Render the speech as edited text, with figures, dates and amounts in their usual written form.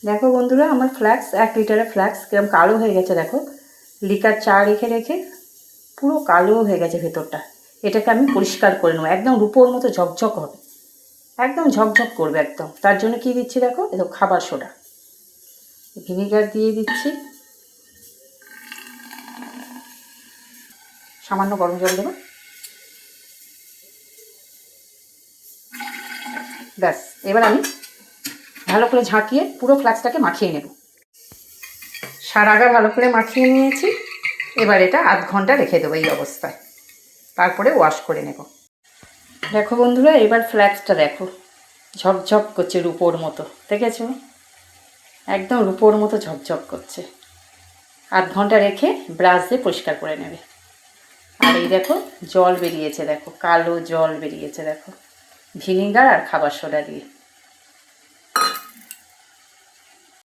দেখো বন্ধুরা, আমার ফ্ল্যাক্স 1 লিটারের ফ্ল্যাক্স কিরম কালো হয়ে গেছে। দেখো, লিকার চা রেখে রেখে পুরো কালো হয়ে গেছে ভেতরটা। এটাকে আমি পরিষ্কার করে নেবো, একদম রূপোর মতো ঝকঝক হবে, একদম ঝকঝক করবে একদম। তার জন্য কি দিচ্ছি দেখো, এতো খাবার সোডা, ভিনিগার দিয়ে দিচ্ছি, সামান্য গরম জল দেবো, ব্যাস। এবার আমি ভালো করে ঝাঁকিয়ে পুরো ফ্ল্যাক্সটাকে মাখিয়ে নেব। সারা গা ভালো করে মাখিয়ে নিয়েছি। এবার এটা আধ ঘন্টা রেখে দেবো এই অবস্থায়, তারপরে ওয়াশ করে নেব। দেখো বন্ধুরা, এবার ফ্ল্যাক্সটা দেখো ঝকঝক করছে রূপোর মতো, দেখেছো? একদম রূপোর মতো ঝকঝক করছে। আধ ঘন্টা রেখে ব্রাশ দিয়ে পরিষ্কার করে নেবে। আর এই দেখো জল বেরিয়েছে, দেখো কালো জল বেরিয়েছে, দেখো ভিনিগার আর খাবার সোডা দিয়ে।